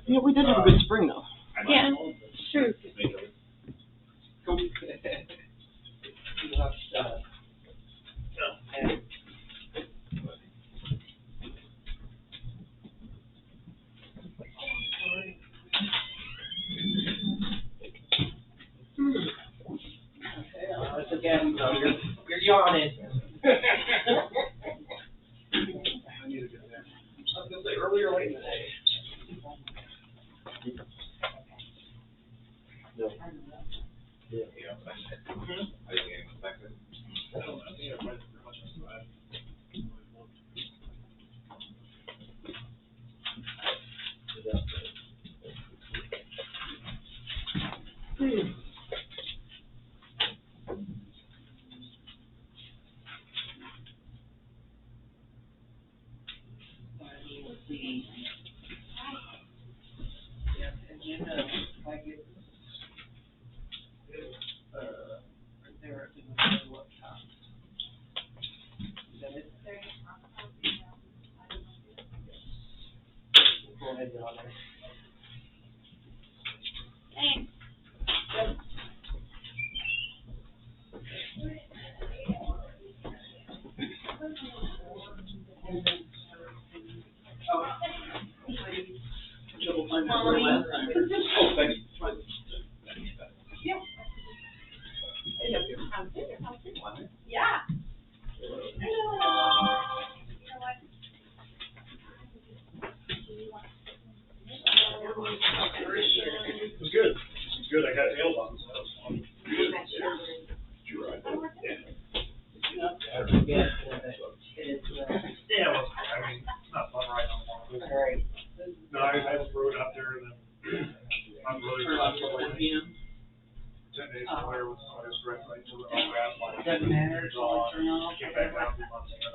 Yeah, we did have a good spring though. Yeah, true. Again, you're yawning. I need to get there. I was gonna say earlier or late in the day. Thanks. Oh, thank you. Yeah. It was good. It was good. I got nailed on, so that was fun. You're right. Yeah, well, I mean, it's not fun riding on one. Alright. No, I rode up there and then I'm really. 1 p.m. 10 days later with some of his friends, like, to the grass line. Doesn't matter, it's all Came back down 3 months ago.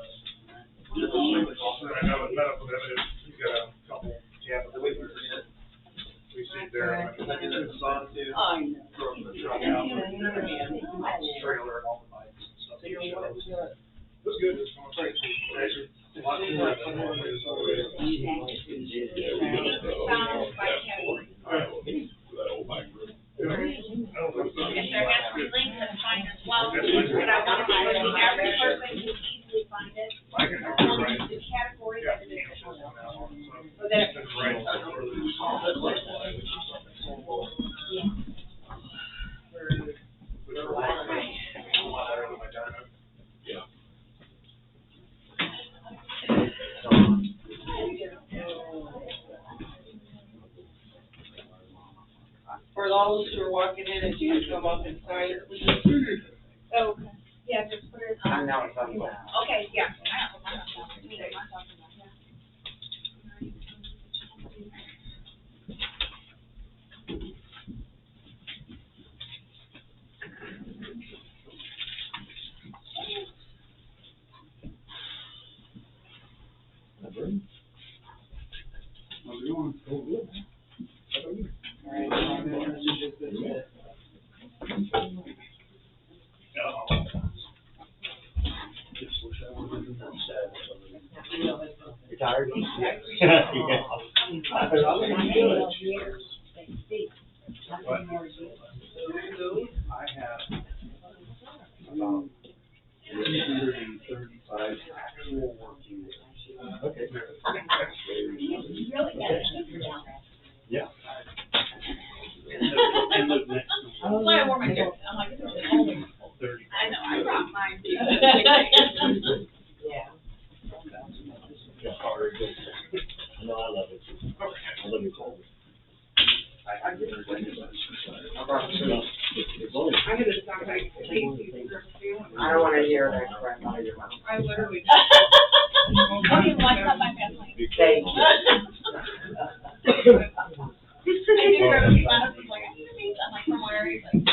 And I know met up with him, and he's got a couple cabins over there. We stayed there, and I did his son too. Drove the truck out, trailer and all the bikes and stuff. It was good, it was fun. Actually, a lot cooler than what it is always. If there has to be links, that's fine as well, but I want to make sure every person can easily find it. I can help you write. The category Yeah. that it is. So then it's right. For those who are walking in, if you come up and sign, please. Oh, okay. Yeah, just put it on. know it's on the. Okay, yeah. I don't know. Yeah. How's it going? Oh, good. How about you? You're tired? What? I have about 335 actual working days. Okay. Yeah. And live next to That's why I wore my coat. I'm like, this is only. 30. I know, I brought mine. Yeah. Yeah, sorry, but I know I love it. I love it cold. I'm gonna stop by Casey's for a few. I don't wanna hear that crap out of your mouth. I literally. Okay, what's up, my family? Thank you. I do go to the front of the like, I'm like, from where? He's like,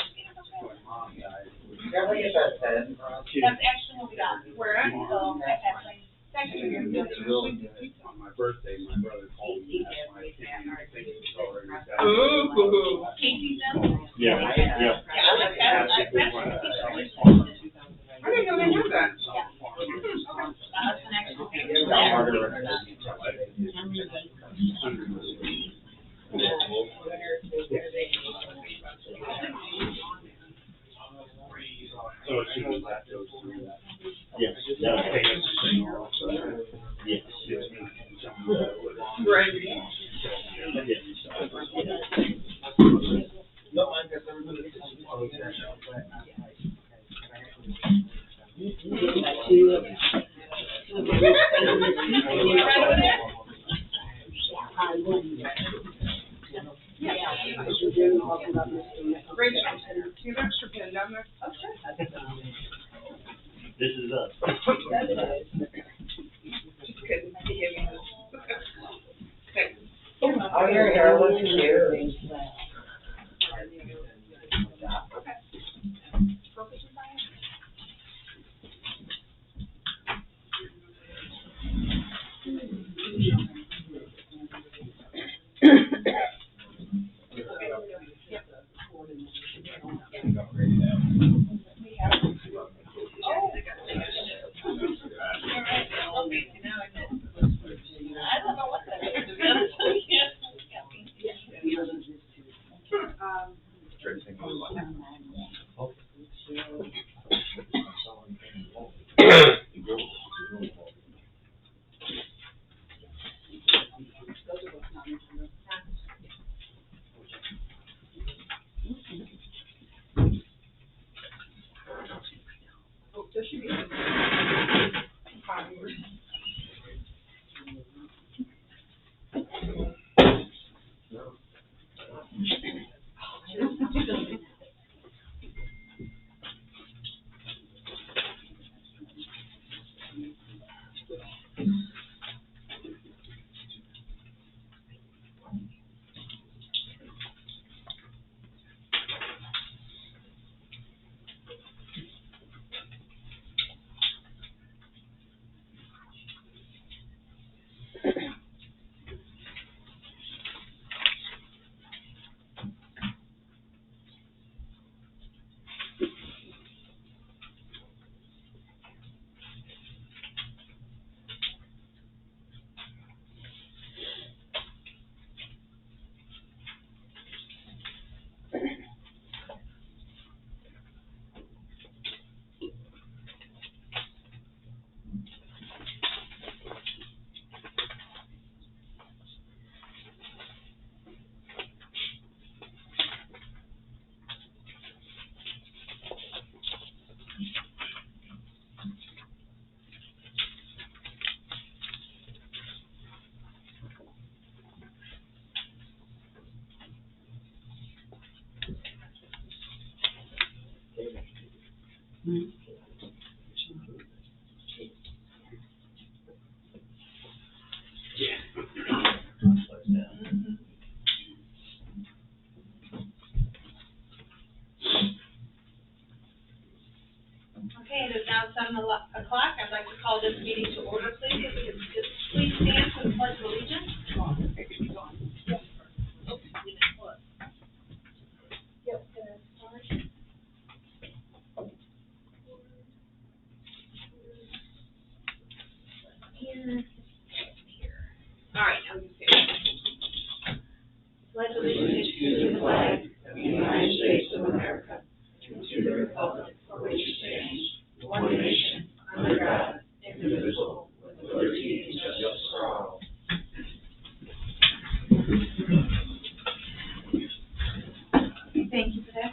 Ever get that said? that's actually what we got. We're at, so I had like, actually, It's really good. On my birthday, my brother called me, and asked my opinion. I think it's already got. Ooh. Casey's them. Yeah, yeah. Yeah, I like that. I didn't I didn't know they had that. My husband actually. So as soon as that goes through that. Yes, that was. Yes. Right. Rachel, do you have extra pen down there? Oh, sure. This is us. Just kidding, he gave me this. Okay. Oh, your hair looks cute. I don't know what that is, to be honest with you. Oh, there should be. Okay, it is now 7:00. I'd like to call this meeting to order, please. If we could just please stand for the pledge of allegiance. All right, now we can stand. Pledge allegiance to the flag of the United States of America, and to the republic for which it stands, one nation, under God, indivisible, with liberty and justice for all. Thank you for that.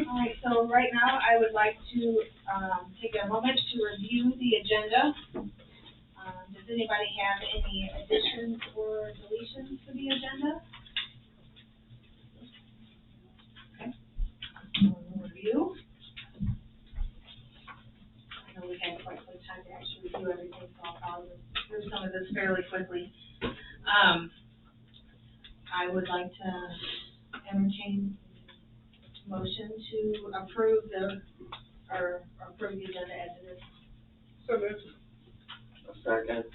All right, so right now, I would like to, take a moment to review the agenda. Does anybody have any additions or deletions to the agenda? Okay. Review. I know we had quite some time to actually review everything, so I'll probably go through some of this fairly quickly. I would like to entertain motion to approve the agenda as it is. So moved. Second.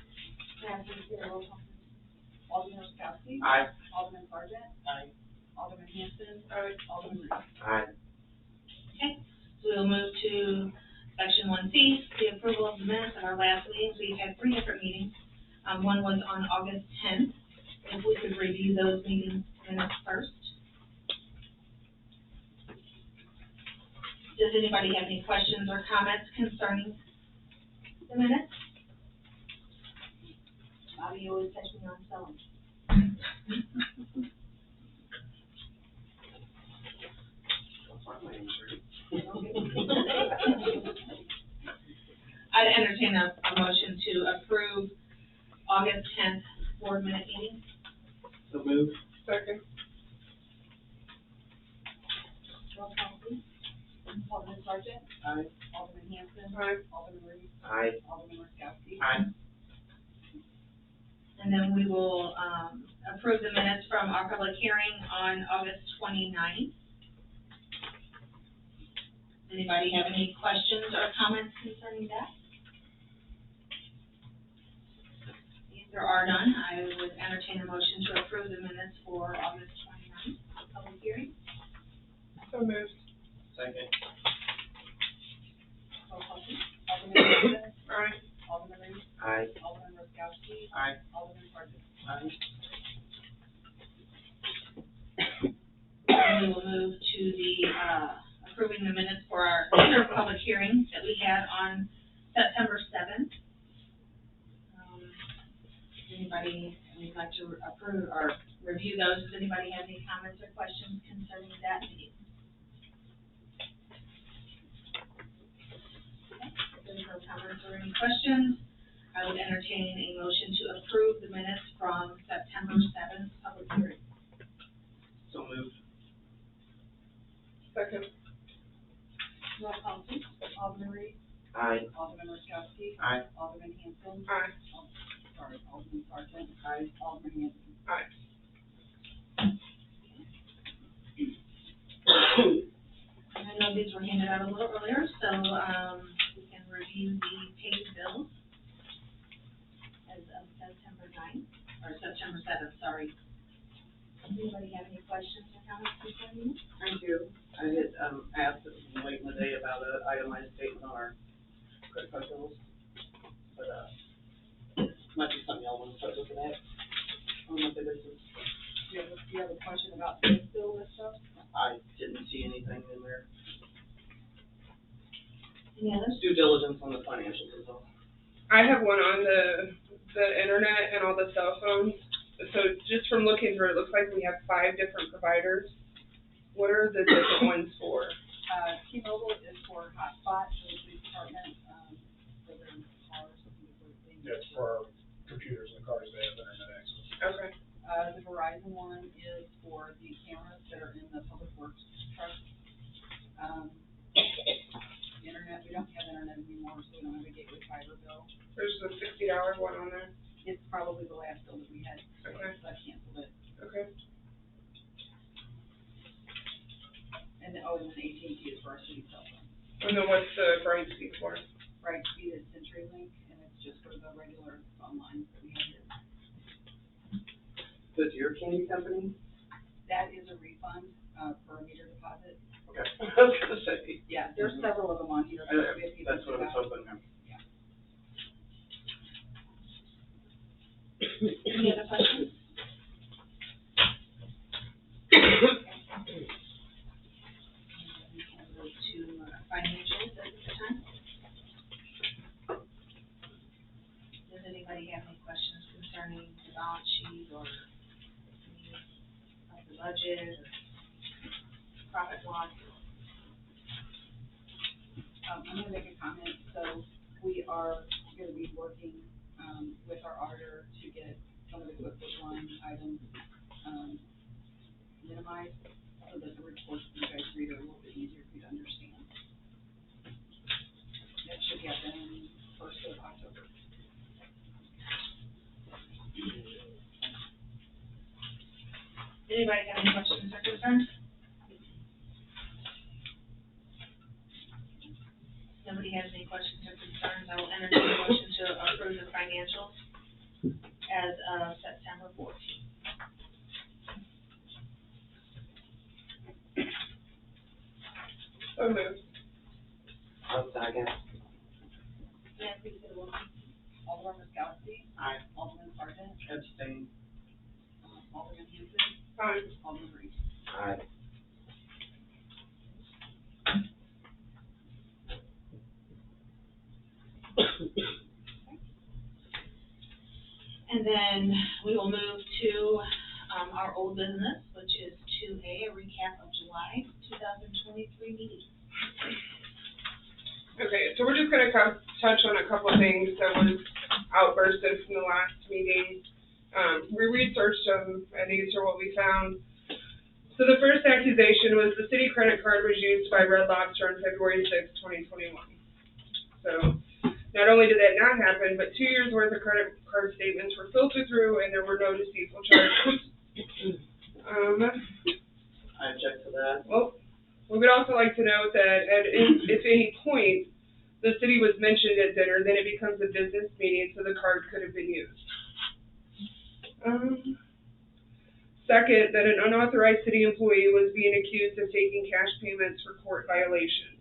Alderman Oskowski. Aye. Alderman Sargent. Aye. Alderman Hanson. Aye. Alderman Reed. Aye. Okay, so we'll move to section 1C, the approval of the minutes of our last meetings. We've had 3 different meetings. One was on August 10th. If we could review those meeting minutes first. Does anybody have any questions or comments concerning the minutes? Bobby, you always catch me on selling. I'd entertain a motion to approve August 10th board minute meeting. So move. Second. Roll call, please. Alderman Sargent. Aye. Alderman Hanson. Aye. Alderman Reed. Aye. Alderman Raskowski. Aye. And then we will, approve the minutes from our public hearing on August 29th. Anybody have any questions or comments concerning that? If there are none, I would entertain a motion to approve the minutes for August 29th, public hearing. So moved. Second. Roll call, please. Alderman Hanson. Aye. Alderman Reed. Aye. Alderman Raskowski. Aye. Alderman Sargent. Aye. And we will move to the, approving the minutes for our public hearing that we had on September 7th. Does anybody, would like to approve or review those? Does anybody have any comments or questions concerning that meeting? If there's no comments or any questions, I would entertain a motion to approve the minutes from September 7th public hearing. So moved. Second. Roll call, please. Alderman Reed. Aye. Alderman Raskowski. Aye. Alderman Hanson. Aye. Alderman Sargent. Aye. Alderman Hanson. Aye. I know these were handed out a little earlier, so, we can review the paid bills as of September 9th, or September 7th, sorry. Does anybody have any questions or comments concerning this? I do. I had, asked late in the day about an itemized statement on our credit card bills. But, might be something y'all wanna start looking at. I don't know if it is, Do you have a question about this bill and stuff? I didn't see anything in there. Any others? Due diligence on the financials as well. I have one on the internet and all the cell phones. So just from looking through, it looks like we have 5 different providers. What are the different ones for? T-Mobile is for hotspot, for the police department, for their cars. Yes, for our computers and the cars, they have internet access. Okay. The Verizon one is for the cameras that are in the public works truck. The internet, we don't have internet anymore, so we don't have a gateway fiber bill. There's a $60 one on there. It's probably the last bill that we had, Okay. so I canceled it. Okay. And then, and then AT&T is for our city cell phone. And then what's the Brightspeed for? Brightspeed is CenturyLink, and it's just for the regular phone lines that we have here. Is your candy company? That is a refund, for a meter deposit. Okay. I was gonna say. Yeah, there's several of them on here. We have people That's what I was who got- hoping. Any other questions? Move to financials at this time. Does anybody have any questions concerning the balance sheet or any of the budget or profit loss? I'm gonna make a comment, so we are gonna be working, with our auditor to get some of the QuickBooks line items, minimized, so that the reports you guys read are a little bit easier for you to understand. That should happen first of October. Anybody have any questions or concerns? Nobody has any questions or concerns, I will entertain a motion to approve the financials as of September 14th. So moved. I'll second. May I please get a roll call? Alderman Raskowski. Aye. Alderman Aye. Alderman Rainey. Aye. And then we will move to, our old business, which is 2A, a recap of July 2023 meeting. Okay, so we're just gonna touch on a couple of things that was outbursted from the last meeting. We researched them, and these are what we found. So the first accusation was the city credit card was used by Red Lobster on February 6, 2021. So not only did that not happen, but 2 years worth of credit card statements were filtered through, and there were no deceitful charges. I object to that. Well, we would also like to note that if any point the city was mentioned at dinner, then it becomes a business meeting, so the card could have been used. Second, that an unauthorized city employee was being accused of taking cash payments for court violations.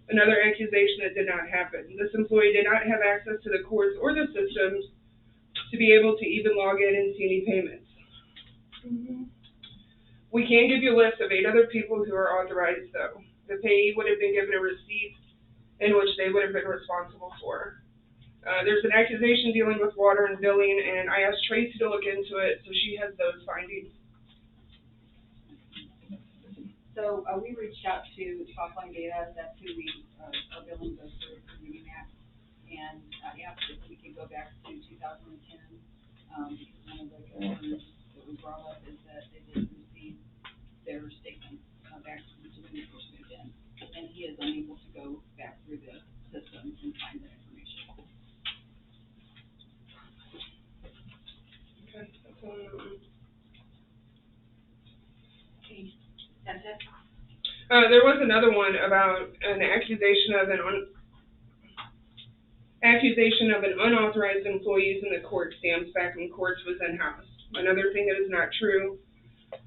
Another accusation that did not happen. This employee did not have access to the courts or the systems to be able to even log in and see any payments. We can give you a list of 8 other people who are authorized, though. The payee would have been given a receipt in which they would have been responsible for. There's an accusation dealing with water and billing, and I asked Tracy to look into it, so she has those findings. So, we reached out to Topline Data, that's who we, our billing goes through UMAC, and I asked if we could go back to 2010, because one of the concerns that we brought up is that they didn't receive their statement back to when they first moved in, and he is unable to go back through the system and find that information. Okay, that's all. Okay, that's it? There was another one about an accusation of an unauthorized employees in the court stamps back when courts was in-house. Another thing that is not true.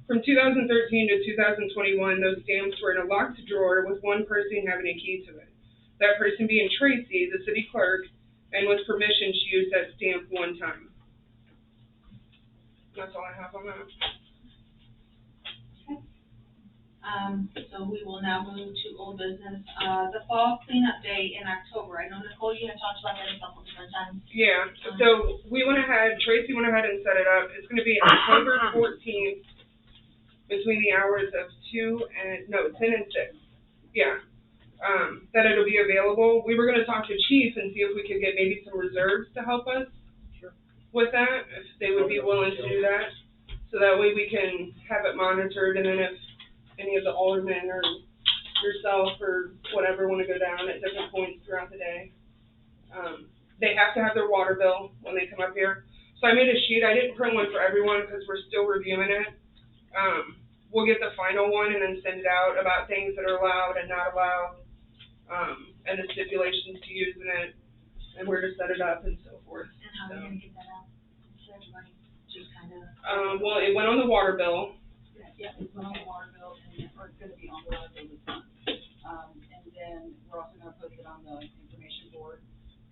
From 2013 to 2021, those stamps were in a locked drawer with one person having a key to it. That person being Tracy, the city clerk, and with permission she used that stamp one time. That's all I have on that. So we will now move to old business, the fall cleanup day in October. I know, Nicole, you had talked about that a couple different times. Yeah, so Tracy went ahead and set it up. It's gonna be October 14th between the hours of 10 and 6. Yeah, that it'll be available. We were gonna talk to Chief and see if we could get maybe some reserves to help us with that, if they would be willing to do that. So that way we can have it monitored, and then if any of the aldermen or yourself or whatever want to go down at different points throughout the day. They have to have their water bill when they come up here. So I made a sheet. I didn't print one for everyone because we're still reviewing it. We'll get the final one and then send it out about things that are allowed and not allowed, and the stipulations to using it, and where to set it up and so forth. And how are you gonna get that out? So everybody just kind of. Well, it went on the water bill. Yeah, it's on the water bill, and it's gonna be on the water bill this month. And then we're also gonna post it on the information board,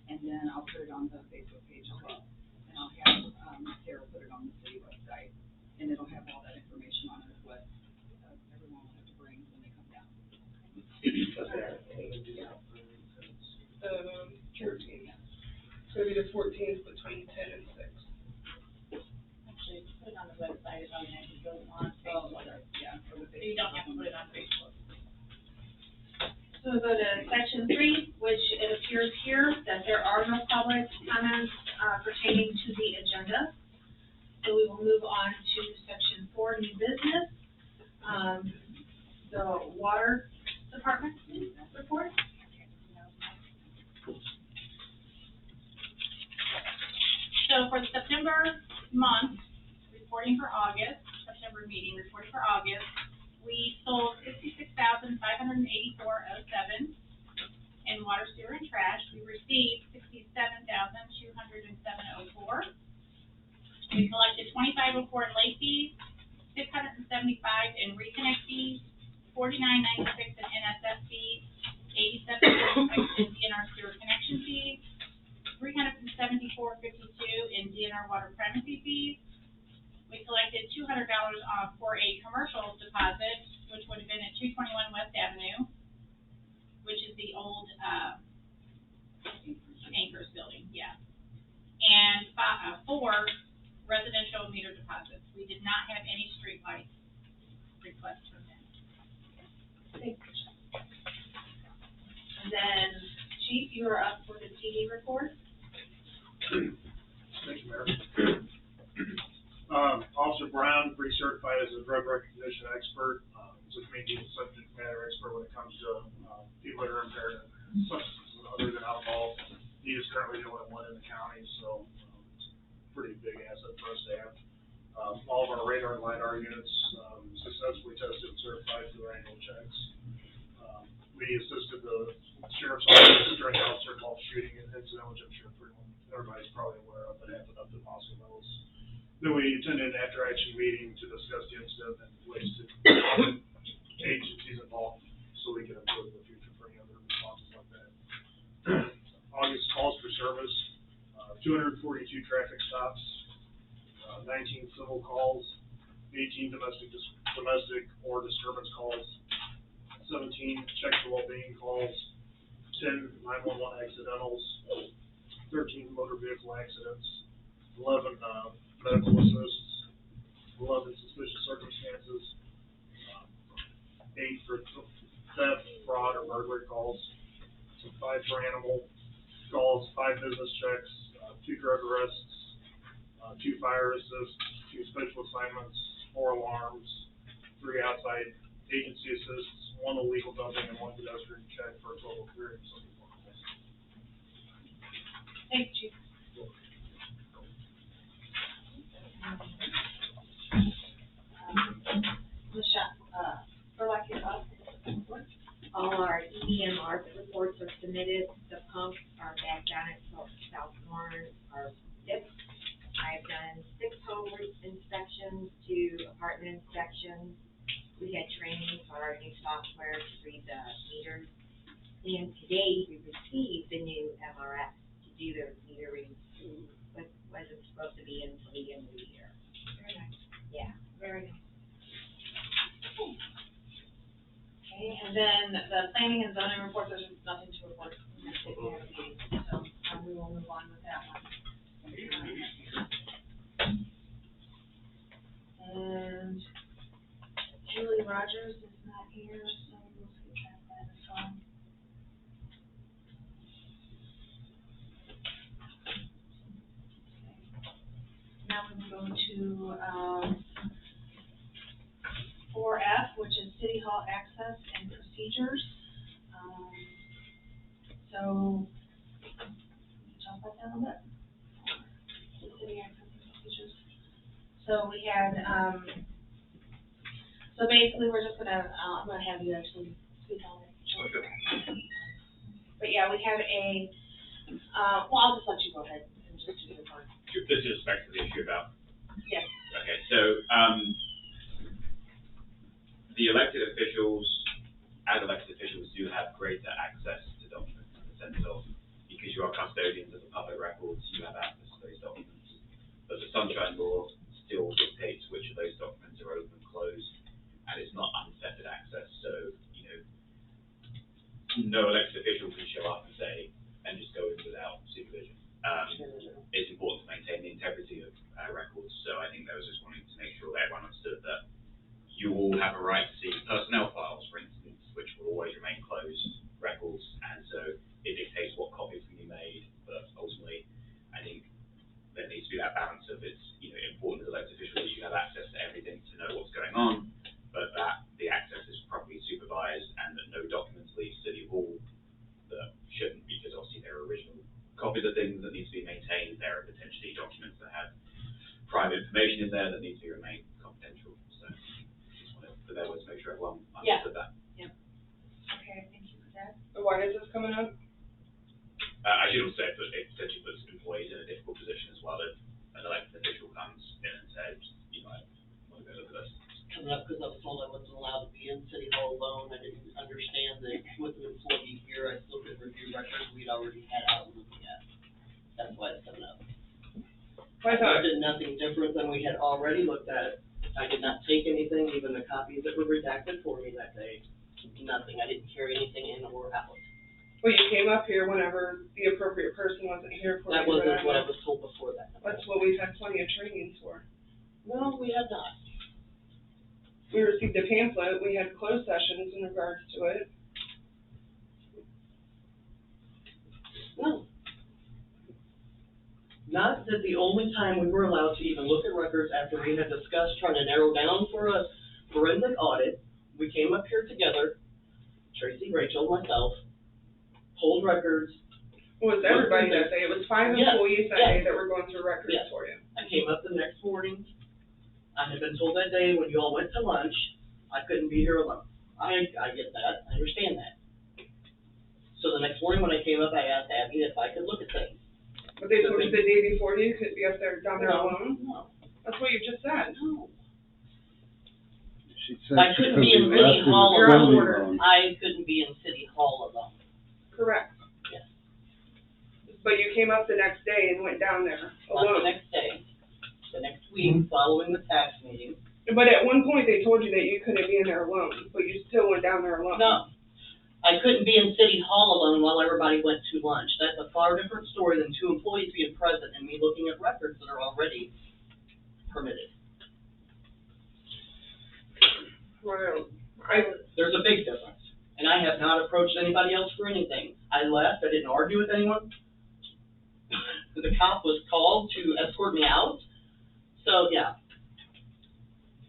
and then I'll put it on the Facebook page as well. And I'll have, Sarah put it on the city website, and it'll have all that information on it, what, everyone will have to bring when they come down. 14th. So it'll be the 14th between 10 and 6. Actually, put it on the website, it's on there, if you go on Oh, Facebook. yeah, for the So you don't have to Facebook. put it on Facebook. So we'll go to section 3, which it appears here that there are no public comments pertaining to the agenda. So we will move on to section 4, new business. The water department report. So for the September month, reporting for August, September meeting, reporting for August, we sold 66,584.07 in water, sewer, and trash. We received 67,207.04. We collected 25.04 in late fees, 675 in reconnect fees, 49.96 in NSF fees, 87.36 in DNR sewer connection fees, 374.52 in DNR water primacy fees, We collected $200 for a commercial deposit, which would have been at 221 West Avenue, which is the old, Anchors building, yeah. And 4 residential meter deposits. We did not have any streetlight requests from them. And then, Chief, you are up for the PD report. Thank you, Mayor. Officer Brown, recertified as a drug recognition expert, is a community subject matter expert when it comes to, people that are impaired in substances other than alcohol. He is currently the only one in the county, so, it's a pretty big asset for us to have. All of our radar and LiDAR units, successfully tested and certified through annual checks. We assisted the sheriff's office during the officer involved shooting incident, which I'm sure everybody's probably aware of, that happened up to Moscow Mills. Then we attended an after-action meeting to discuss the incident and ways to agencies involved, so we can improve the future for any other responses like that. August calls for service, 242 traffic stops, 19 civil calls, 18 domestic or disturbance calls, 17 check for well-being calls, 10 911 accidentals, 13 motor vehicle accidents, 11 medical assists, 11 suspicious circumstances, 8 for theft, fraud, or burglary calls, 5 for animal calls, 5 business checks, 2 drug arrests, 2 fire assists, 2 special assignments, 4 alarms, 3 outside agency assists, 1 illegal dumping, and 1 pedestrian check for a total of 374 calls. Thanks, Chief. Burlak, you're up. All our EMR reports are submitted. The pumps are back down at South Warren are fixed. I've done 6 home inspections, 2 apartment inspections. We had training for our new software to read the meters. And today we received the new MRS to do the meter readings. But wasn't supposed to be until the end of the year. Very nice. Yeah. Very nice. Okay, and then the planning and zoning report, there's nothing to report. So, we will move on with that one. And Julie Rogers is not here, so we'll skip that as well. Now we can go to, 4F, which is City Hall access and procedures. So, talk about that a little bit. The city access and procedures. So we had, so basically we're just gonna, I'm gonna have you actually speak on it. But yeah, we had a, well, I'll just let you go ahead and just do your part. This is back to the issue about. Yes. Okay, so, the elected officials, as elected officials, do have greater access to documents in the sense of, because you are custodians of the public records, you have access to those documents. But the Sunshine Law still dictates which of those documents are open and closed, and it's not unfettered access. So, no elected official can show up and say, and just go in without supervision. It's important to maintain the integrity of records, so I think that was just wanting to make sure that everyone understood that you all have a right to see personnel files, for instance, which will always remain closed records, and so it dictates what copies can be made, but ultimately, I think there needs to be that balance of it's, important as elected officials that you have access to everything to know what's going on, but that the access is properly supervised and that no documents leave City Hall that shouldn't, because obviously there are original copies of things that need to be maintained, there are potentially documents that have private information in there that need to remain confidential, so just wanted to put that way to make sure everyone understood that. Yeah. Okay, thank you for that. So why is this coming up? I should also say that it potentially puts employees in a difficult position as well if an elected official comes in and says, I want to go look at this. Coming up, because I was told I wasn't allowed to be in City Hall alone, I didn't understand that with an employee here, I still could review records we'd already had out looking at. That's why it's coming up. Why thought- did nothing different than we had already looked at. I did not take anything, even the copies that were redacted for me that day, nothing. I didn't carry anything in or out. Well, you came up here whenever the appropriate person wasn't here for you. That wasn't what I was told before that. That's what we've had plenty of trainings for. No, we had not. We received a pamphlet, we had closed sessions in regards to it. No. Not that the only time we were allowed to even look at records after we had discussed trying to narrow down for a forensic audit, we came up here together, Tracy, Rachel, myself, pulled records. It was everybody that day, it was 5 Yes, employees that yes. day that were going through records Yes. for you. I came up the next morning. I had been told that day when you all went to lunch, I couldn't be here alone. I get that, I understand that. So the next morning when I came up, I asked Abby if I could look at things. But they told you the day before you could be up there, down there alone? No, That's what you just said. no. She said I she couldn't be in left City in the Hall You're out of building order. alone. I couldn't be in City Hall alone. Correct. Yes. But you came up the next day and went down there Not the alone. next day, the next week following the tax meeting. But at one point, they told you that you couldn't be in there alone, but you still went down there alone. No, I couldn't be in City Hall alone while everybody went to lunch. That's a far different story than two employees being present and me looking at records that are already permitted. Well, There's a big difference, and I have not approached anybody else for anything. I left, I didn't argue with anyone. The cop was called to escort me out, so, yeah.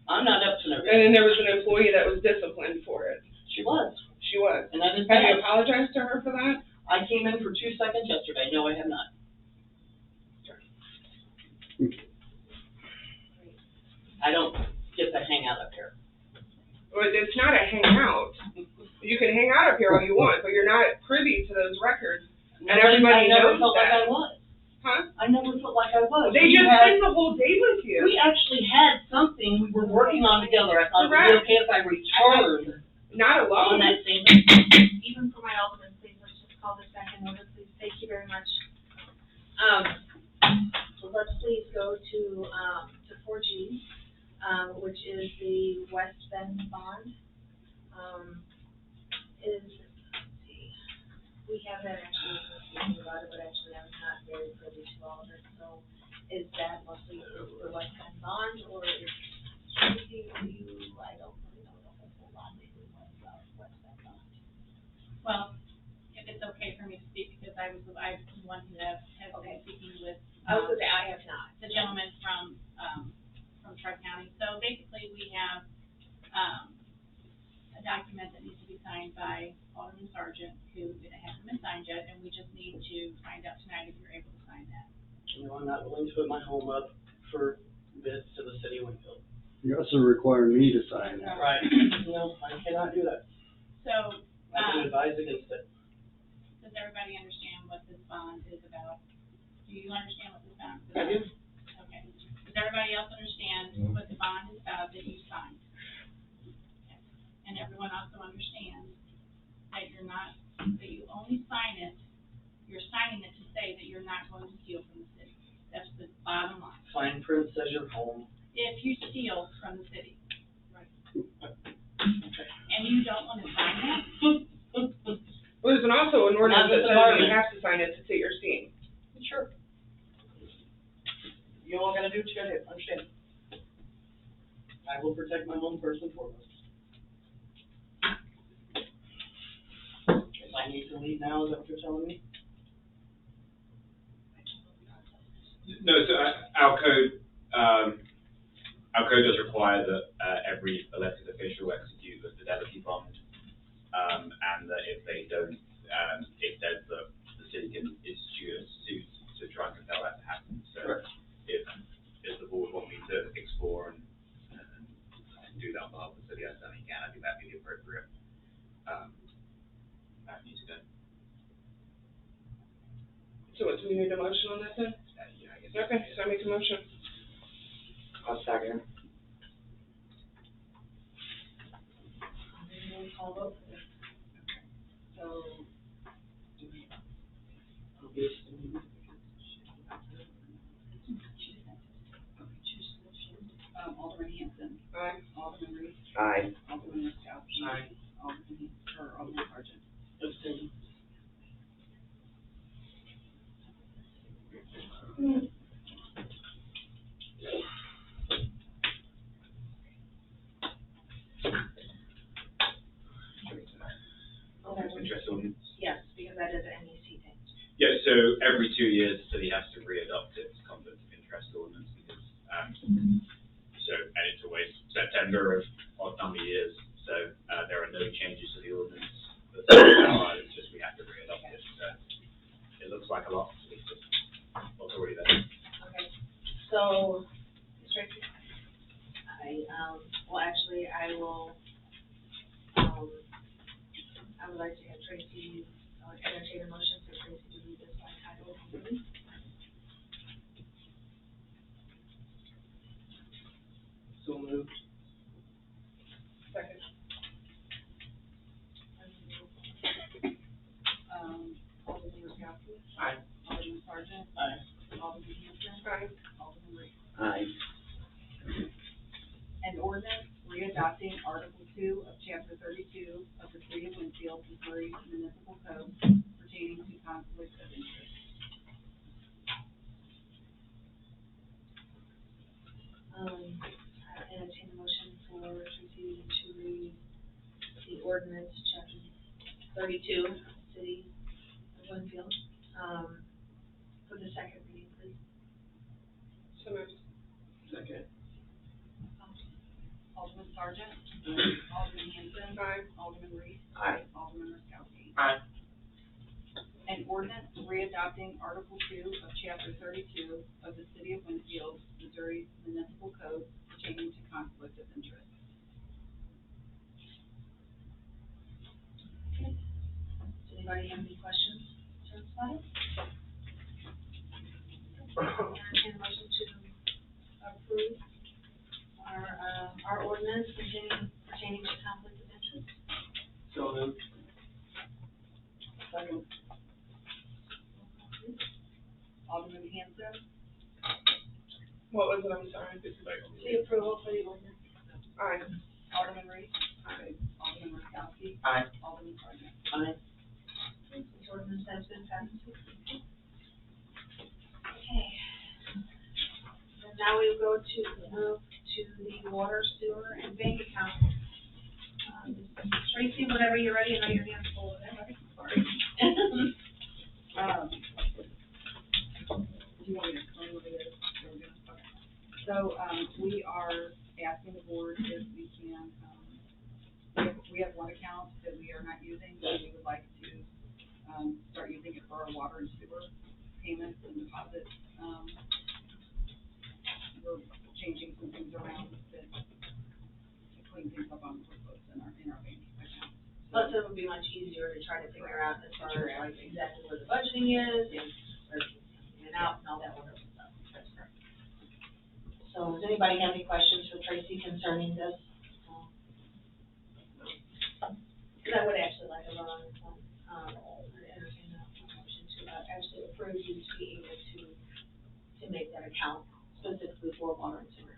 I'm not up to no and then there was an employee that was disciplined for it. She was, She was. and that is Have you bad. apologized to her for that? I came in for 2 seconds yesterday, no, I have not. I don't get to hang out up here. Well, it's not a hangout. You can hang out up here all you want, but you're not privy to those records. And everybody I never knows felt like that. I was. Huh? I never felt like I was. They We just had- spent the whole day with you. We actually had something we were working on together. I thought it would be Correct. okay if I returned Not on alone. that same. Even for my alderman, please, let's just call this back in order, please. Thank you very much. So let's please go to 4G, which is the West Bend bond. Let's see, we have that actually, speaking about it, but actually I'm not very privy to all of it. So is that mostly the West Bend bond, or is Tracy, you, I don't really know the whole lot lately about West Bend bond. Well, if it's okay for me to speak, because I was the one who has been speaking with, I was gonna say, I have not. the gentleman from Tri-County. So basically, we have, a document that needs to be signed by Alderman Sargent, who it hasn't been signed yet, and we just need to find out tonight if you're able to sign that. You know, I'm not willing to put my home up for bids to the city of Winfield. You also require me to sign that. Right. No, I cannot do that. So, I can advise against it. does everybody understand what this bond is about? Do you understand what this bond is I about? do. Okay. Does everybody else understand what the bond is about that you signed? Okay. And everyone also understands that that you only sign it, you're signing it to say that you're not going to steal from the city. That's the bottom line. Fine print says your home. If you steal from the city. Right. And you don't want to sign that? Well, there's also an ordinance Not that this says that you environment. have to sign it to say you're stealing. Sure. You all gotta do what you gotta do, understand? I will protect my home first and foremost. If I need to leave now, is that what you're telling me? No, so our code does require that every elected official execute the fidelity bond, and that if they don't, it says that the city can institute a suit to try and compel that to happen. So Correct. if the board want me to explore and do that on behalf of the city, I certainly can. I think that'd be the appropriate avenue to go. So what, do we need a motion on that then? Yeah, I guess. Okay, so I make a motion. I'll second. Roll call vote. So, Aye. Alderman Reed. Aye. Alderman Markowski. Aye. Alderman Sargent. Abstain. Interest ordinance. Yes, because that is an NEC thing. Yeah, so every 2 years, the city has to re-adopt its conflict of interest ordinance because, and it's always September of odd number years, so, there are no changes to the ordinance. It's just we have to re-adopt it, so it looks like a lot, so it's just, what's already there. Okay, so, Ms. Tracy? I will, I would like to have Tracy, entertain a motion for Tracy to read this by title only. So moved. Second. Alderman Markowski. Aye. Alderman Sargent. Aye. Alderman Hanson. Aye. Alderman Reed. Aye. An ordinance readopting Article 2 of Chapter 32 of the City of Winfield, Missouri Municipal Code pertaining to conflict of interest. I entertain a motion for Tracy to read the ordinance, chapter 32, City of Winfield, for the second reading, please. So moved. Second. Alderman Sargent. Aye. Alderman Hanson. Aye. Alderman Reed. Aye. Alderman Markowski. Aye. An ordinance readopting Article 2 of Chapter 32 of the City of Winfield, Missouri Municipal Code pertaining to conflict of interest. Does anybody have any questions to apply? Entertain a motion to approve our ordinance pertaining to conflict of interest. So moved. Second. Alderman Hanson. What was it, I'm sorry? The approval for the ordinance. Aye. Alderman Reed. Aye. Alderman Markowski. Aye. Alderman Sargent. Aye. This ordinance has been passed. Okay. And now we will move to the water, sewer, and bank account. Tracy, whenever you're ready, I know your hand's full of it. Sorry. Do you want me to explain what it is? Okay. So, we are asking the board if we can, we have one account that we are not using, but we would like to, start using it for our water and sewer payments and deposits. We're changing some things around that to clean things up on the books in our bank account. Plus, it would be much easier to try to figure out as far as like exactly where the budgeting is and where it's coming in and out and all that wonderful stuff. That's correct. So does anybody have any questions for Tracy concerning this? Because I would actually like to run on this one, entertain a motion to actually approve you to be able to make that account specifically for water and sewer.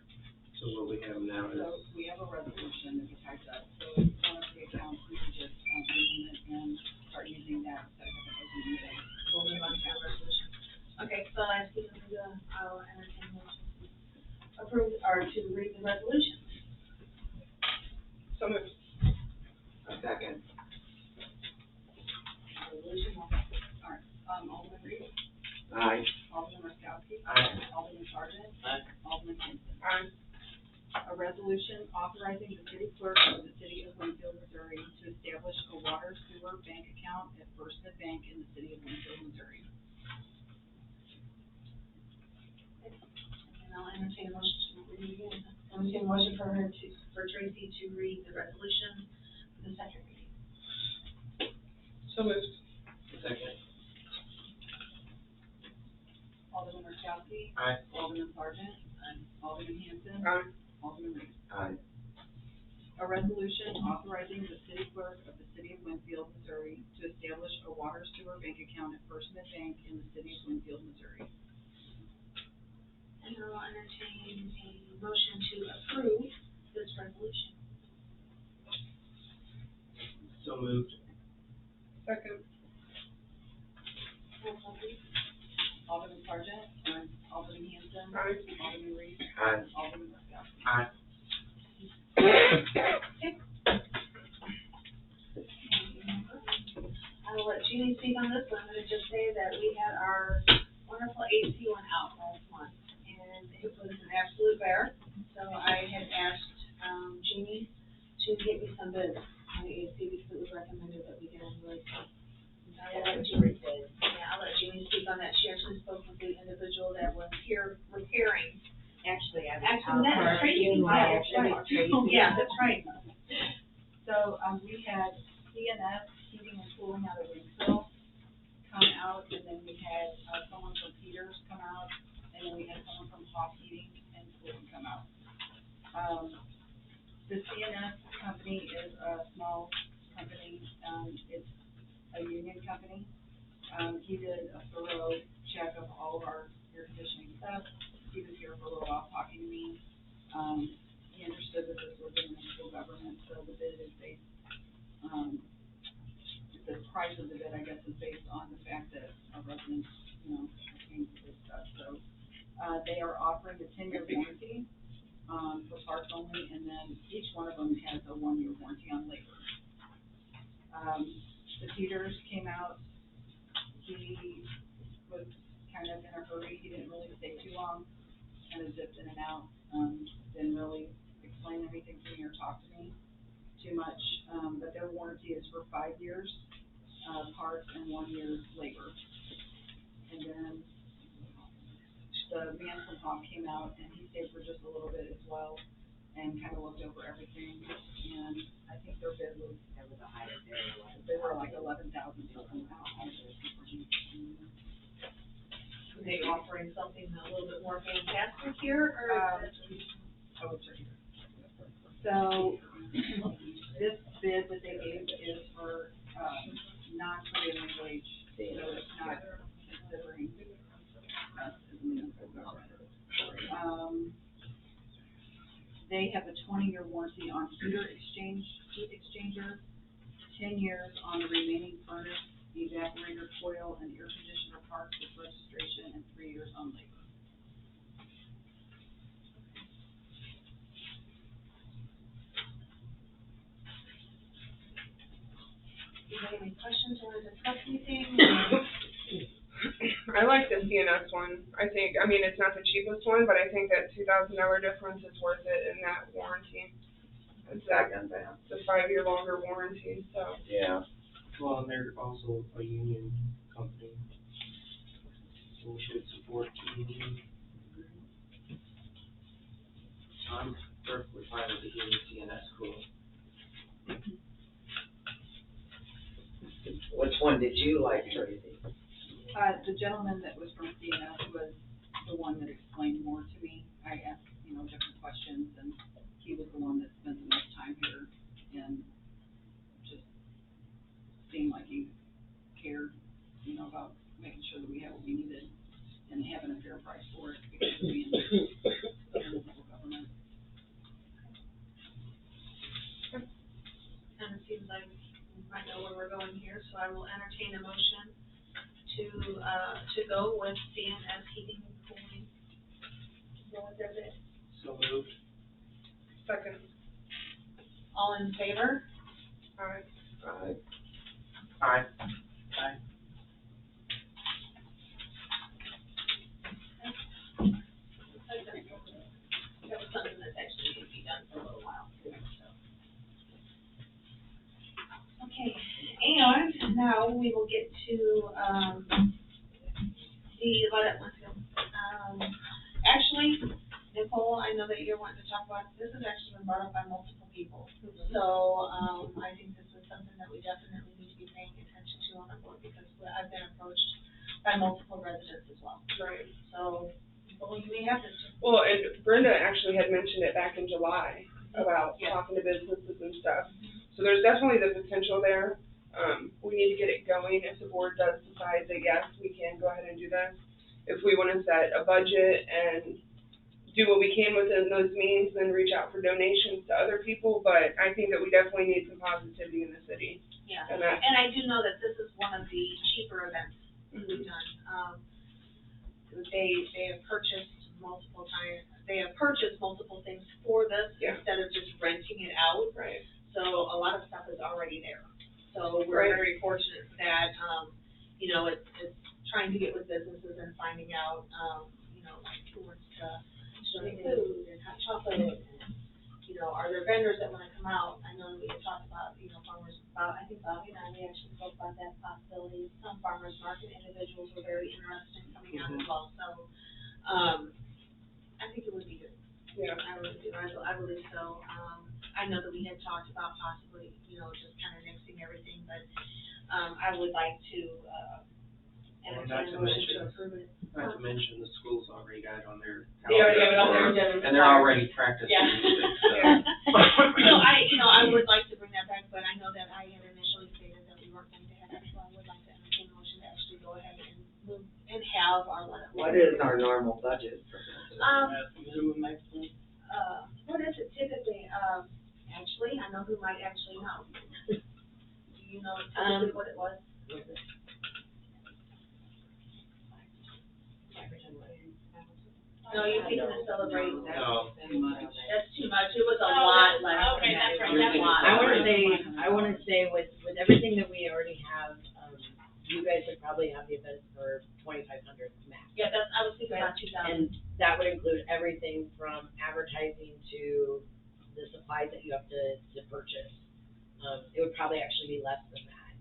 So what we have now is. So we have a resolution that we typed up, so one of the accounts, we can just, name it and start using that instead of having to open it. We'll move on to the resolution. Okay, so I ask you to, I'll entertain a motion to approve, or to read the resolution. So moved. Second. Resolution, Alright, Alderman Reed. Aye. Alderman Markowski. Aye. Alderman Sargent. Aye. Alderman Hanson. Aye. A resolution authorizing the city clerk of the city of Winfield, Missouri to establish a water sewer bank account at First Mid Bank in the city of Winfield, Missouri. and I'll entertain a motion to read it again. Entertain a motion for Tracy to read the resolution for the second reading. So moved. Second. Alderman Markowski. Aye. Alderman Sargent. Alderman Hanson. Aye. Alderman Reed. Aye. A resolution authorizing the city clerk of the city of Winfield, Missouri to establish a water sewer bank account at First Mid Bank in the city of Winfield, Missouri. And I'll entertain a motion to approve this resolution? So moved. Second. Roll call, please. Alderman Sargent, Alderman Hanson, Aye. Alderman Reese, Aye. Alderman Marquez. Aye. I will let Jeannie speak on this one. I'm gonna just say that we had our wonderful AC one out last month, and it was an absolute bear. So I had asked, Jeannie to get me some bids on the AC because it was recommended that we get them really. I'll let Jeannie, yeah, I'll let Jeannie speak on that. She actually spoke with the individual that was here repairing. Actually, I was Actually, out that's for crazy. June, Yeah, I that's actually right. was crazy. Yeah, that's right. So, we had CNS Heating and Cooling out of Winfield come out, and then we had, someone from Peters come out, and then we had someone from Hawk Heating and Cooling come out. The CNS company is a small company, it's a union company. He did a thorough check of all of our air conditioning stuff. He was here for a little while talking to me. He understood that this was a municipal government, so the bid is based, the price of the bid, I guess, is based on the fact that our residents, are paying for this stuff. So, they are offering a 10-year warranty, for parts only, and then each one of them has a 1-year warranty on labor. The Peters came out, he was kind of in a hurry, he didn't really stay too long, kind of zipped in and out, didn't really explain anything to me or talk to me too much, but their warranty is for 5 years, parts and 1 year labor. And then the man from Hawk came out and he stayed for just a little bit as well and kind of looked over everything, and I think their bid was, That was a higher bid. they were like 11,000 something now. Are they offering something a little bit more fantastic here, or? Oh, it's right here. So, this bid that they gave is for, non-prevailing wage, so it's not considering us as a municipal government. They have a 20-year warranty on heat exchanger, 10 years on the remaining furnace, evaporator coil, and air conditioner parts with registration, and 3 years on labor. Do you have any questions or want to discuss anything? I like the CNS one. I think, it's not the cheapest one, but I think that $2,000 difference is worth it in that warranty. It's the 5-year longer warranty, so. Yeah. Well, and they're also a union company, so we should support the union. I'm perfectly fine with the union CNS cool. Which one did you like, Tracy? The gentleman that was from CNS was the one that explained more to me. I asked, different questions, and he was the one that spent the most time here, and just seemed like he cared, about making sure that we have what we needed and having a fair price for it, because of being municipal government. And it seems like I know where we're going here, so I will entertain a motion to go with CNS Heating and Cooling. Go with their bid. So moved. Second. All in favor? Aye. Aye. Aye. Aye. That was something that's actually going to be done for a little while, too, so. Okay, and now we will get to, actually, Nicole, I know that you're wanting to talk about, this has actually been brought up by multiple people. So, I think this is something that we definitely need to be paying attention to on our board, because I've been approached by multiple residents as well. Right. So, well, you may have this. Well, and Brenda actually had mentioned it back in July about talking to businesses and stuff. So there's definitely the potential there. We need to get it going if the board does decide that yes, we can go ahead and do this. If we want to set a budget and do what we can within those means, then reach out for donations to other people, but I think that we definitely need some positivity in the city. Yeah, And that's, and I do know that this is one of the cheaper events we've done. They have purchased multiple times, they have purchased multiple things for this Yeah. instead of just renting it out. right. So a lot of stuff is already there. So we're Right. very fortunate that, you know, it's trying to get with businesses and finding out, you know, like who wants to donate food and hot chocolate and, you know, are there vendors that wanna come out? I know we had talked about, you know, farmers, I think Bobby and I, we actually spoke about that possibility. Some farmers market individuals were very interested in coming out as well, so, I think it would be good. Yeah. I really do, I believe so. I know that we had talked about possibly, you know, just kind of mixing everything, but, I would like to, entertain a motion to approve it. Not to mention, the school's already got it on their They already have it on calendar, their- and they're already practicing Yeah. music, so. So I would like to bring that back, but I know that I had initially stated that we weren't going to have it, so I would like to entertain a motion to actually go ahead and move and have our letter. What is our normal budget for this? Minimum maximum. What is it typically, actually, I know who might actually know. Do you know typically what it was? No, you're thinking to celebrate, No. that's too much, it was a lot less okay, than that. that's right, It was a that's lot. I wanna say with everything that we already have, you guys would probably have the event for 2,500 max. Yeah, that's, I was thinking about 2,000. And that would include everything from advertising to the supplies that you have to purchase. It would probably actually be less than that.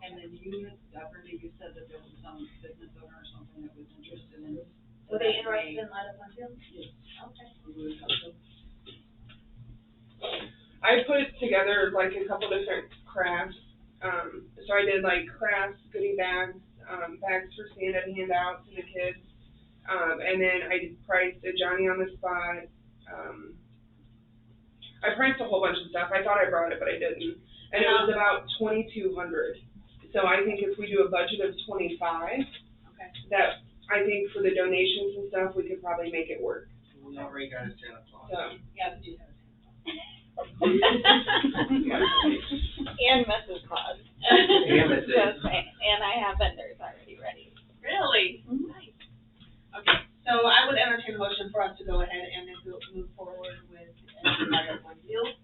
And then you, Brittany, you said that there was some business owner or something that was interested in. Were they interested in Light Up Winfield? Yes. Okay. I put together like a couple different crafts. So I did like crafts, goodie bags, bags for Santa to hand out to the kids. And then I priced a Johnny on the spot. I priced a whole bunch of stuff. I thought I brought it, but I didn't. And it was about 2,200. So I think if we do a budget of 25, Okay. that I think for the donations and stuff, we could probably make it work. We already got a Santa Claus. So. Yeah, we do have And Mrs. Claus. And Mrs. Just saying. And I have vendors already ready. Really? Nice. Okay, so I would entertain a motion for us to go ahead and then move forward with Light Up Winfield.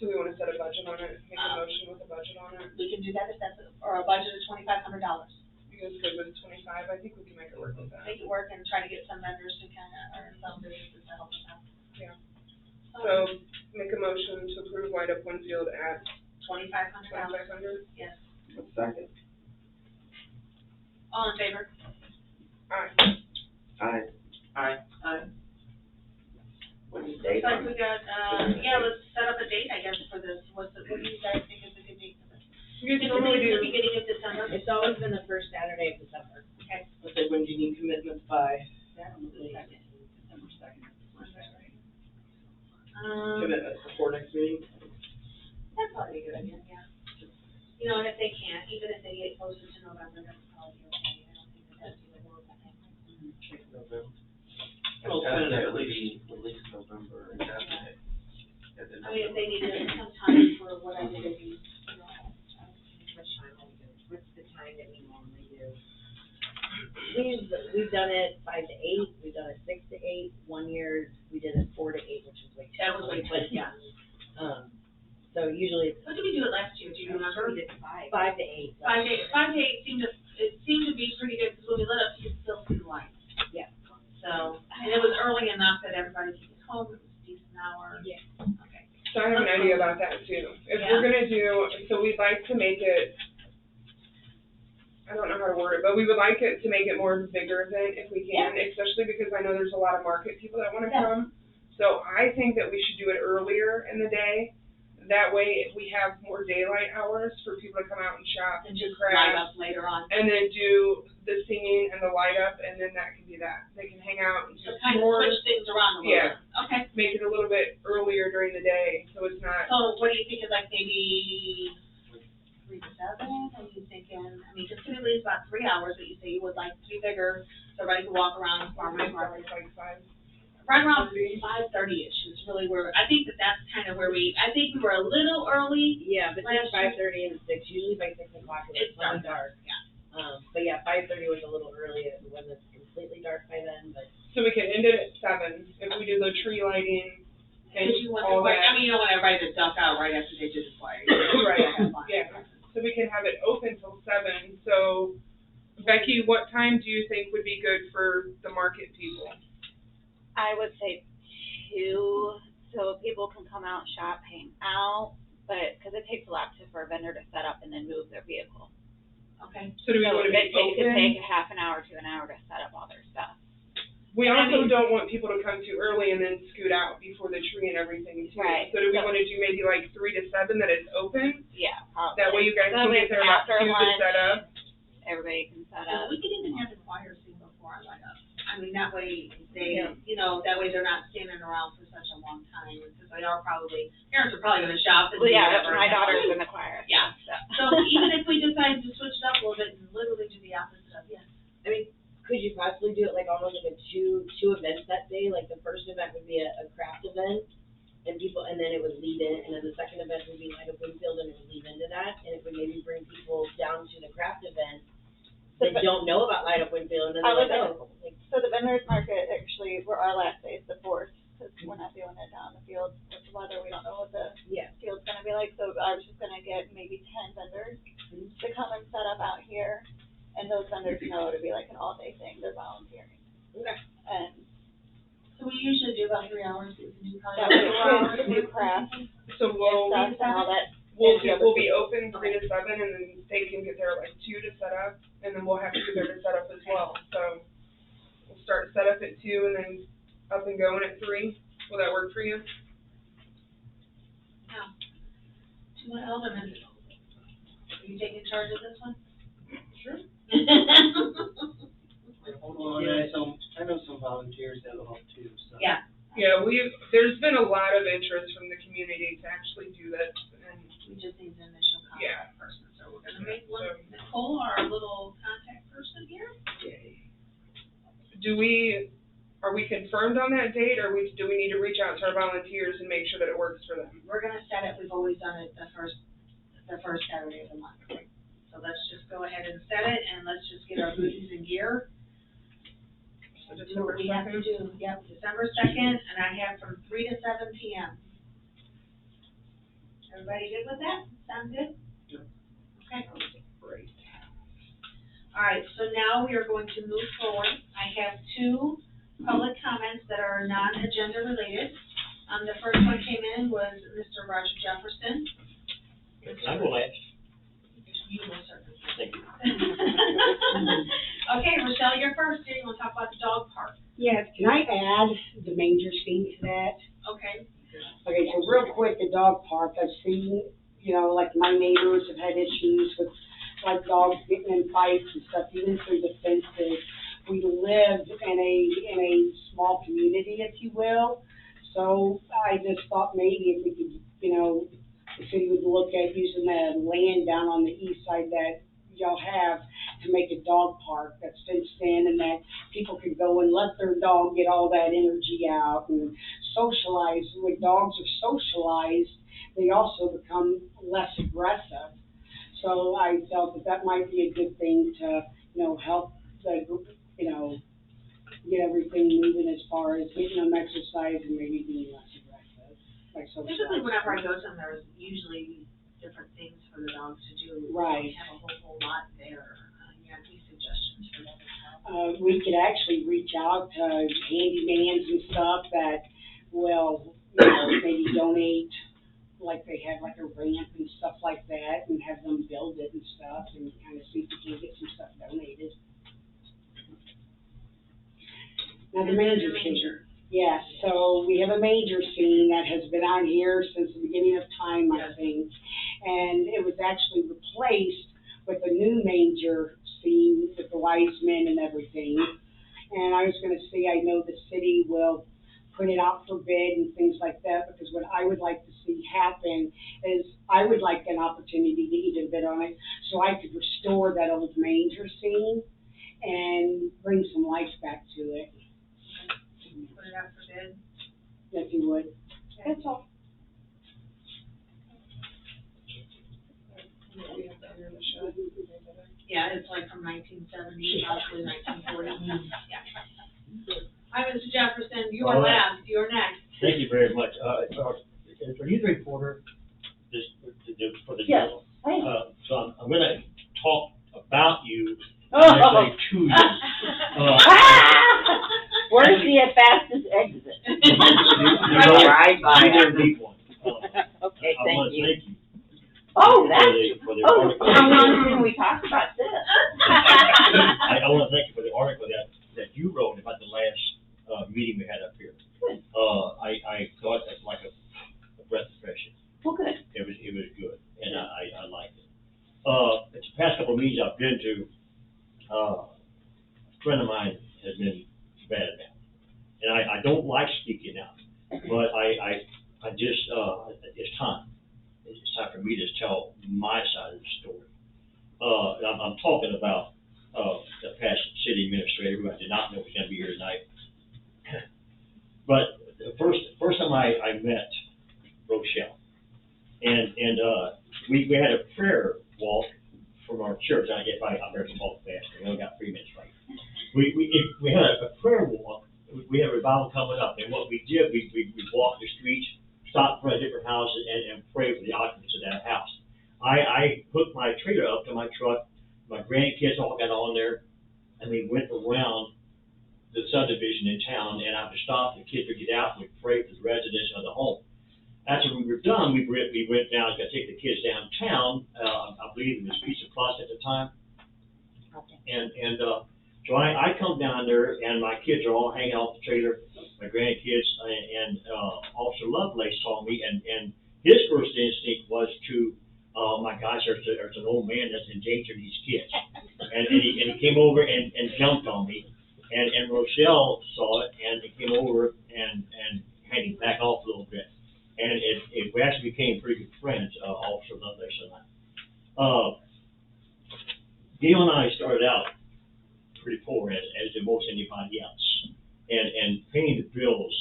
Do we wanna set a budget on it, make a motion with a budget on it? We can do that if that's, or a budget of $2,500. You guys good with 25? I think we can make it work with that. Make it work and try to get some vendors to kind of, or some businesses to help us out. Yeah. So, make a motion to approve Light Up Winfield at $2,500. $2,500? Yes. Second. All in favor? Aye. Aye. Aye. Aye. What's the Looks date like on we it? got, yeah, let's set up a date, I guess, for this. What do you guys think is a good date for this? You It's guys normally the do, beginning of December. It's always been the first Saturday of December. Okay. Let's say, when do you need commitments by? That was the second, December 2nd. Commitments before next meeting? That'd probably be a good idea, yeah. You know, and if they can't, even if they get closer to November, that's probably okay. I don't think that that'd be a horrible thing. November. Well, Definitely be at least November, definitely. I mean, if they need some time for whatever they do, you know. What's the time that we normally do? We've done it 5 to 8, we've done it 6 to 8, 1 year we did it 4 to 8, which was way too. That was way too, yeah. So usually What did we do it last year, do you remember? we did 5 to 8. 5 to 8 seemed to be pretty good, because when we lit up, you could still see the lights. Yeah. So, and it was early enough that everybody could get home, it was a decent hour. Yeah. Okay. so I have an idea about that too. If Yeah. we're gonna do, so we'd like to make it, I don't know how to word it, but we would like it to make it more of a bigger event if we can, especially because I know there's a lot of market people that wanna Yeah. come. So I think that we should do it earlier in the day. That way we have more daylight hours for people to come out and shop And do just light crafts. up later on. And then do the singing and the light up, and then that can be that. They can hang out and So do kind of more, switch things around a little Yeah. bit. Okay. make it a little bit earlier during the day, so it's not, So what do you think is like maybe 3 to 7? Are you thinking, I mean, 'cause typically it's about 3 hours, but you say you would like to be bigger. so everybody can walk around farmers market. Like 5. Right around 5:30-ish is really where, I think that's kind of where I think we were a little early. Yeah, between Last year- 5:30 and 6, usually by 6 o'clock It's it's really dark. dark. Yeah. But yeah, 5:30 was a little early, it wasn't completely dark by then, but. So we can end it at 7, if we do the tree lighting and Because you want all everybody, that. I mean, you don't want everybody to duck out right after they did the fire. Right, yeah. So we can have it open till 7, so Becky, what time do you think would be good for the market people? I would say 2, so people can come out, shop, hang out, but, because it takes a lot for a vendor to set up and then move their vehicle. Okay. So do we So want to it be could open? take a half an hour to an hour to set up all their stuff. We also don't want people to come too early and then scoot out before the tree and everything too. Right. So do we So- want to do maybe like 3 to 7 that it's open? Yeah, probably. That way you guys So can get it's there about after 2 to lunch. set up. Everybody can set Yeah, up. we could even have the choir sing before I light up. I mean, that way they, Yeah. you know, that way they're not standing around for such a long time, because they are probably, parents are probably gonna shop and Well, do yeah, whatever. my daughter's in the choir. Yeah. So. So even if we decide to switch it up a little bit and literally do the opposite of, yeah. I mean, could you possibly do it like almost like a two events that day? Like the first event would be a craft event and then it would lead in, and then the second event would be Light Up Winfield and it would lead into that, and it would maybe bring people down to the craft event that don't know about Light Up Winfield, and then they're like, oh, like, So the vendors market, actually, our last day is the 4th, because we're not doing it down in the field with the weather, we don't know what the yeah. field's gonna be like, so I was just gonna get maybe 10 vendors to come and set up out here, and those vendors know it'll be like an all-day thing, they're volunteering. Okay. And So we usually do about 3 hours, we can do probably that about way 4 hours. kids can do crafts and So we'll, stuff and all that. we'll be open 3 to 7, and then they can get there like 2 to set up, and then we'll have to be there to set up as well. So we'll start set up at 2 and then up and going at 3. Will that work for you? Now, to my alderman, are you taking charge of this one? Sure. Well, I know some volunteers that will help too, so. Yeah. Yeah, there's been a lot of interest from the community to actually do this, and We just need the initial Yeah. contact person, so we're gonna make one, Nicole, our little contact person here. are we confirmed on that date, or do we need to reach out to our volunteers and make sure that it works for them? We're gonna set it, we've always done it the first Saturday of the month. So let's just go ahead and set it, and let's just get our booties and gear. So Do December what we have to 2nd? do, yep, December 2nd, and I have from 3 to 7 p.m. Everybody good with that? Sound good? Yep. Okay. Great. All right, so now we are going to move forward. I have 2 public comments that are non-agenda related. The first one came in was Mr. Roger Jefferson. I will ask. You will certainly. Thank you. Okay, Rochelle, you're first. Here, you want to talk about the dog park? Yes, can I add the manger scene to that? Okay. Okay, so real quick, the dog park, I've seen, you know, like my neighbors have had issues with like dogs getting in fights and stuff, even through the fences. We live in a small community, if you will, so I just thought maybe if we could, you know, the city would look at using the land down on the east side that y'all have to make a dog park that's fenced in, and that people can go and let their dog get all that energy out and socialize. When dogs are socialized, they also become less aggressive. So I felt that might be a good thing to, you know, help the group, you know, get everything moving as far as getting them exercise and maybe being less aggressive, like Typically, socializing. whenever I go to them, there's usually different things for the dogs to do. Right. We have a whole lot there. Yeah, any suggestions for that? We could actually reach out to handymans and stuff that will, you know, maybe donate, like they have like a ramp and stuff like that, and have them build it and stuff, and kind of see if we can get some stuff donated. Now, the manger scene. Yeah, so we have a manger scene that has been out here since the beginning of time, I think. And it was actually replaced with a new manger scene with the wise men and everything. And I was gonna say, I know the city will put it out for bid and things like that, because what I would like to see happen is I would like an opportunity to even bid on it, so I could restore that old manger scene and bring some life provided. if you would. That's all. We have that here in the shed. Yeah, it's like from 1970, possibly 1940. Yeah. Hi, Mr. Jefferson, you're All right. last, you're next. Thank you very much. Are you the reporter, this, for the Yes. journal? I am. So I'm gonna talk about you, Oh. actually to you. Where's the fastest exit? Right by. You didn't need one. Okay, I thank wanna you. thank you. Oh, that's, For the oh, article. how long can we talk about this? I wanna thank you for the article that you wrote about the last, meeting we had up here. Good. I thought that like a breath of fresh air. Well, good. It was good, and I liked it. The past couple of meetings I've been to, a friend of mine has been bad about it. And I don't like speaking out, but I just, it's time. It's time for me to tell my side of the story. And I'm talking about, the past city administrator, who I did not know was gonna be here tonight. But the first time I met Rochelle, and we had a prayer walk from our church. I better talk fast, we only got 3 minutes, right? We had a prayer walk. We had a revival coming up, and what we did, we walked the streets, stopped in front of different houses, and prayed for the occupants of that house. I hooked my trailer up to my truck. My grandkids all got on there, and we went around the subdivision in town, and I would stop, the kids would get out, and we'd pray for the residents of the home. After we were done, we went down, got to take the kids downtown, I believe it was Pizza Plus at the time. And so I come down there, and my kids are all hanging off the trailer, my grandkids, and Officer Lovelace saw me, and his first instinct was to, oh my gosh, there's an old man that's endangering these kids. And he came over and jumped on me, and Rochelle saw it, and it came over and had him back off a little bit. And we actually became pretty good friends, Officer Lovelace and I. Gail and I started out pretty poor, as did most anybody else. And paying the bills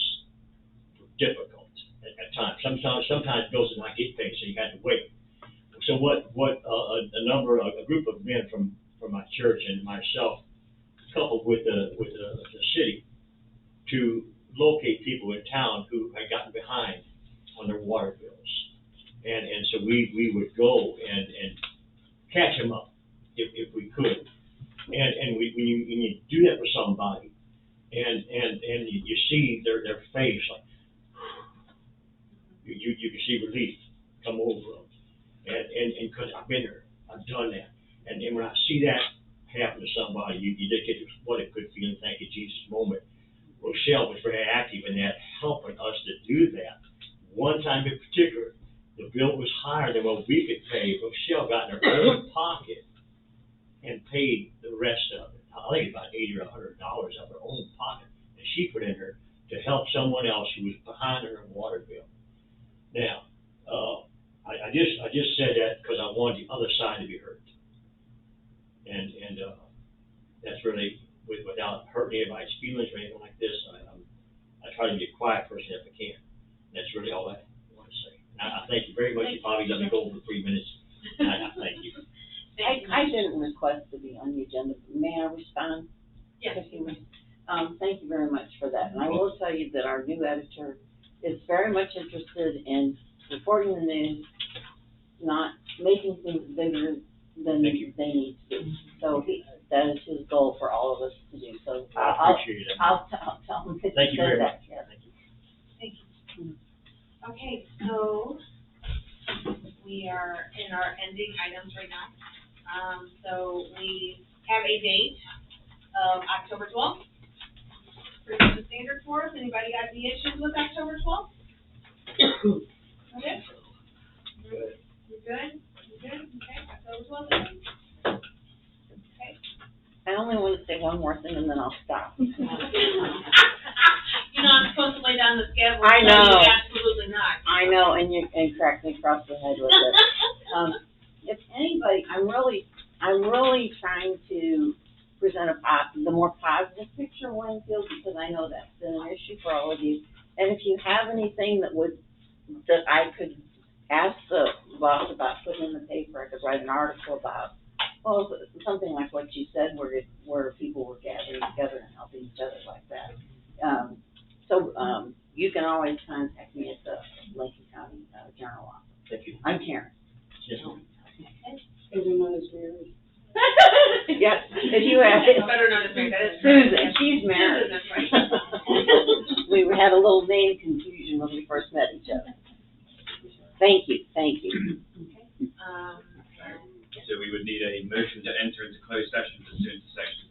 were difficult at times. Sometimes bills did not get paid, so you had to wait. So a group of men from my church and myself, coupled with the city, to locate people in town who had gotten behind on their water bills. And so we would go and catch them up if we could. And when you do that for somebody, and you see their face, like, you can see relief come over them. And cause I've been there, I've done that. And when I see that happen to somebody, you just get what a good feeling, thank you, Jesus moment. Rochelle was very active in that, helping us to do that. One time in particular, the bill was higher than what we could pay. Rochelle got in her own pocket and paid the rest of it. I think about $80 or $100 out of her own pocket, and she put in her to help someone else who was behind her water bill. Now, I just said that because I wanted the other side to be heard, and that's really without hurting anybody's feelings or anything like this. I try to be a quiet person if I can. That's really all I want to say. And I thank you very much. You probably let me go over 3 minutes. I thank you. I didn't request to be on the agenda. May I respond? Yes. Thank you very much for that. And I will tell you that our new editor is very much interested in reporting the news, not making things bigger than they need to be. So that is his goal for all of us to do. So I appreciate it. I'll tell him that Thank you very much. Yes. Thank you. Thank you. Okay, so we are in our ending items right now. So we have a date of October 12th. Pretty much the standard for us. Anybody got any issues with October 12th? Okay. Good. You good? You good? Okay, October 12th. Okay. I only want to say one more thing and then I'll stop. You know, I'm supposed to lay down the schedule. I know. Absolutely not. I know, and cracked me across the head with it. If anybody, I'm really trying to present the more positive picture of Winfield, because I know that's been an issue for all of you. And if you have anything that I could ask the boss about putting in the paper, I could write an article about, well, something like what you said, where people were gathering together and helping each other like that. You can always contact me at the Lincoln County Journal office. Thank you. I'm Karen. Yes. Everyone is married. Yes, if you ask. Better known as Mary, that is. Susan, she's married. Susan, that's right. We had a little name confusion when we first met each other. Thank you. So we would need a motion to enter into closed session pursuant to section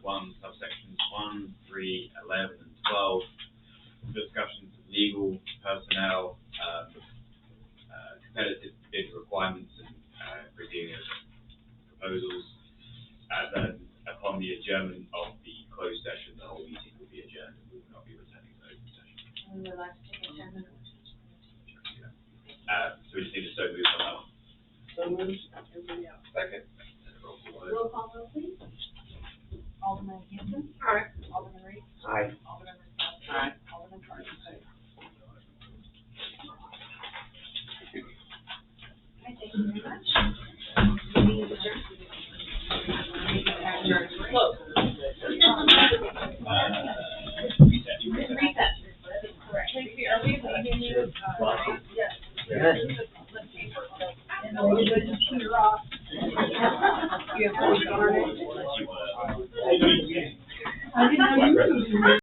610.021, subsections 1, 3, 11, and 12. Discussions of legal, personnel, competitive bid requirements, and reviewing of proposals. Then upon the adjournment of the closed session, the whole meeting will be adjourned and we will not be returning to open session. So we just need to so move on that one. So moved, everybody else. Second. Roll call vote, please. Alderman Hanson. Aye. Alderman Reed. Aye. Alderman Rosado. Aye. Alderman Carter. Okay, thank you very much. Meeting is adjourned. Close. Reset. Correct. Tracy, are we leaving? Yes. Good.